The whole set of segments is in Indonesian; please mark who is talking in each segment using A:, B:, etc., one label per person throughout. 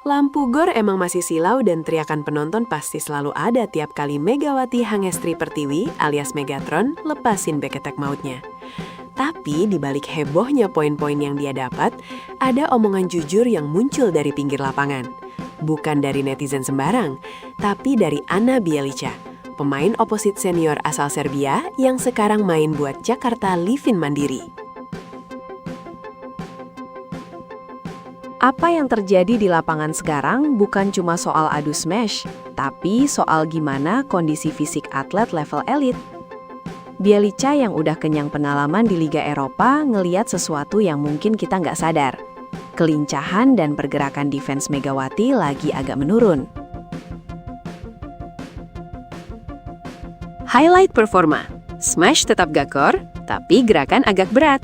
A: Lampu gor emang masih silau dan teriakan penonton pasti selalu ada tiap kali Megawati Hangestri Pertiwi alias Megatron lepasin back attack mautnya. Tapi di balik hebohnya poin-poin yang dia dapat, ada omongan jujur yang muncul dari pinggir lapangan. Bukan dari netizen sembarang, tapi dari Ana Bjelica, pemain oposit senior asal Serbia yang sekarang main buat Jakarta Livin Mandiri.
B: Apa yang terjadi di lapangan sekarang bukan cuma soal adu smash, tapi soal gimana kondisi fisik atlet level elit. Bjelica yang udah kenyang pengalaman di Liga Eropa ngeliat sesuatu yang mungkin kita nggak sadar. Kelincahan dan pergerakan defense Megawati lagi agak menurun.
A: Highlight performa, smash tetap gakor, tapi gerakan agak berat.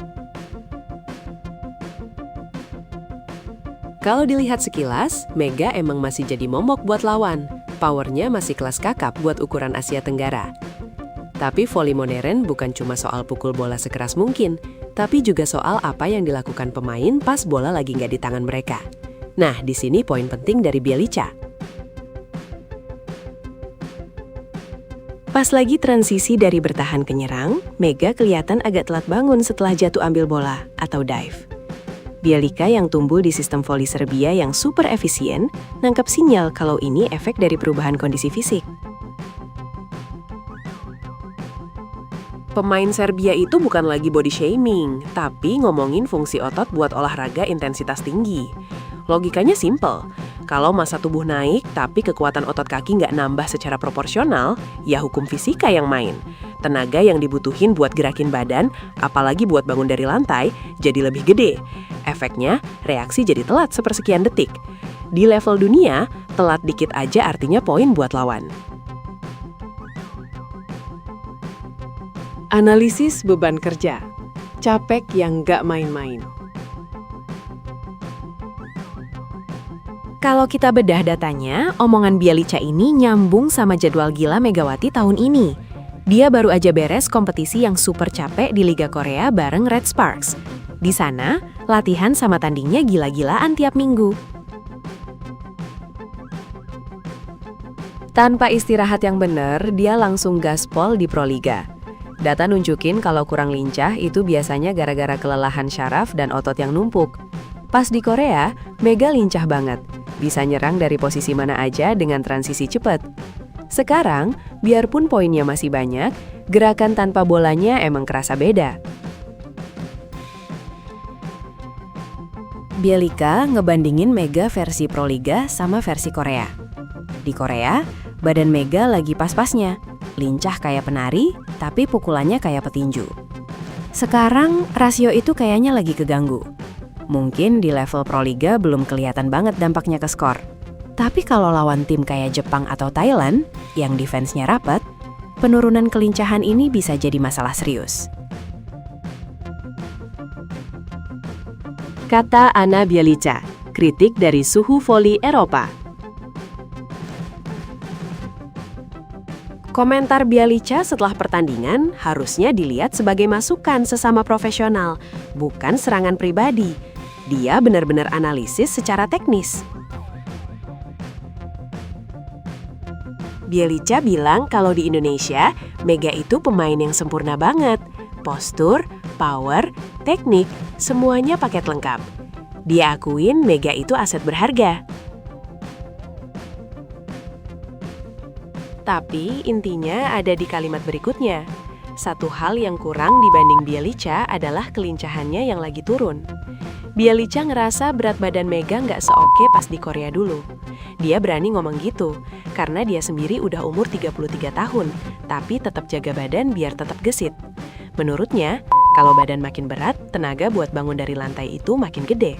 A: Kalau dilihat sekilas, Mega emang masih jadi momok buat lawan. Powernya masih kelas kakap buat ukuran Asia Tenggara. Tapi voli modern bukan cuma soal pukul bola sekeras mungkin, tapi juga soal apa yang dilakukan pemain pas bola lagi nggak di tangan mereka. Nah, di sini poin penting dari Bjelica. Pas lagi transisi dari bertahan ke nyerang, Mega kelihatan agak telat bangun setelah jatuh ambil bola atau dive. Bjelica yang tumbuh di sistem voli Serbia yang super efisien, nangkap sinyal kalau ini efek dari perubahan kondisi fisik. Pemain Serbia itu bukan lagi body shaming, tapi ngomongin fungsi otot buat olahraga intensitas tinggi. Logikanya simple, kalau massa tubuh naik tapi kekuatan otot kaki nggak nambah secara proporsional, ya hukum fisika yang main. Tenaga yang dibutuhin buat gerakin badan, apalagi buat bangun dari lantai, jadi lebih gede. Efeknya, reaksi jadi telat sepersekian detik. Di level dunia, telat dikit aja artinya poin buat lawan. Analisis beban kerja. Capek yang nggak main-main. Kalau kita bedah datanya, omongan Bjelica ini nyambung sama jadwal gila Megawati tahun ini. Dia baru aja beres kompetisi yang super capek di Liga Korea bareng Red Sparks. Di sana, latihan sama tandingnya gila-gilaan tiap minggu. Tanpa istirahat yang benar, dia langsung gaspol di Proliga. Data nunjukin kalau kurang lincah itu biasanya gara-gara kelelahan syaraf dan otot yang numpuk. Pas di Korea, Mega lincah banget. Bisa nyerang dari posisi mana aja dengan transisi cepat. Sekarang, biarpun poinnya masih banyak, gerakan tanpa bolanya emang kerasa beda. Bjelica ngebandingin Mega versi Proliga sama versi Korea. Di Korea, badan Mega lagi pas-pasnya, lincah kayak penari, tapi pukulannya kayak petinju. Sekarang, rasio itu kayaknya lagi keganggu. Mungkin di level Proliga belum kelihatan banget dampaknya ke skor. Tapi kalau lawan tim kayak Jepang atau Thailand, yang defense-nya rapat, penurunan kelincahan ini bisa jadi masalah serius. Kata Ana Bjelica, kritik dari Suhu Voli Eropa. Komentar Bjelica setelah pertandingan harusnya dilihat sebagai masukan sesama profesional, bukan serangan pribadi. Dia benar-benar analisis secara teknis. Bjelica bilang kalau di Indonesia, Mega itu pemain yang sempurna banget. Postur, power, teknik, semuanya paket lengkap. Dia akuin Mega itu aset berharga. Tapi intinya ada di kalimat berikutnya. Satu hal yang kurang dibanding Bjelica adalah kelincahannya yang lagi turun. Bjelica ngerasa berat badan Mega nggak seoke pas di Korea dulu. Dia berani ngomong gitu, karena dia sendiri udah umur 33 tahun, tapi tetap jaga badan biar tetap gesit. Menurutnya, kalau badan makin berat, tenaga buat bangun dari lantai itu makin gede.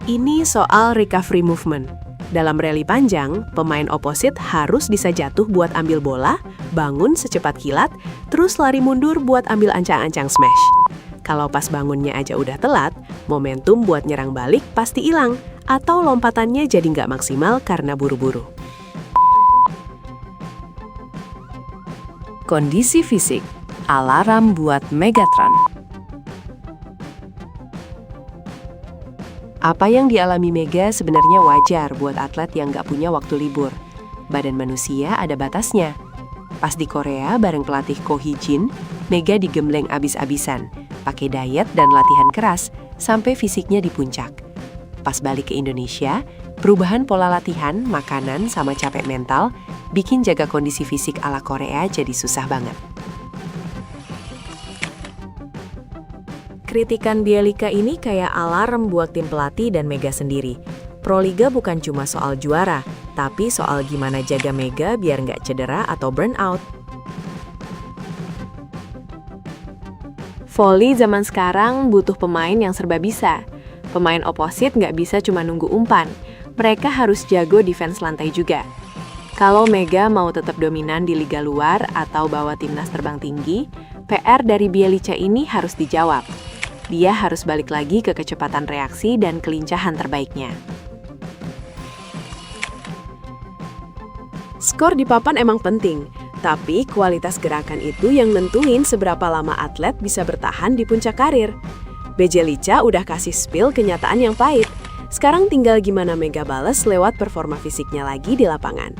A: Ini soal recovery movement. Dalam rally panjang, pemain oposit harus bisa jatuh buat ambil bola, bangun secepat kilat, terus lari mundur buat ambil ancang-ancang smash. Kalau pas bangunnya aja udah telat, momentum buat nyerang balik pasti hilang, atau lompatannya jadi nggak maksimal karena buru-buru. Kondisi fisik, alarm buat Megatron. Apa yang dialami Mega sebenarnya wajar buat atlet yang nggak punya waktu libur. Badan manusia ada batasnya. Pas di Korea bareng pelatih Ko Hee-jin, Mega digembleng abis-abisan, pakai diet dan latihan keras sampai fisiknya di puncak. Pas balik ke Indonesia, perubahan pola latihan, makanan, sama capek mental bikin jaga kondisi fisik ala Korea jadi susah banget.
B: Kritikan Bielika ini kayak alarm buat tim pelatih dan Mega sendiri. Proliga bukan cuma soal juara, tapi soal gimana jaga Mega biar nggak cedera atau burn out.
C: Voli zaman sekarang butuh pemain yang serba bisa. Pemain oposit nggak bisa cuma nunggu umpan. Mereka harus jago defense lantai juga. Kalau Mega mau tetap dominan di liga luar atau bawa timnas terbang tinggi, PR dari Bielica ini harus dijawab. Dia harus balik lagi ke kecepatan reaksi dan kelincahan terbaiknya.
A: Skor di papan emang penting, tapi kualitas gerakan itu yang nentuin seberapa lama atlet bisa bertahan di puncak karir. Bielica udah kasih spill kenyataan yang pahit. Sekarang tinggal gimana Mega bales lewat performa fisiknya lagi di lapangan.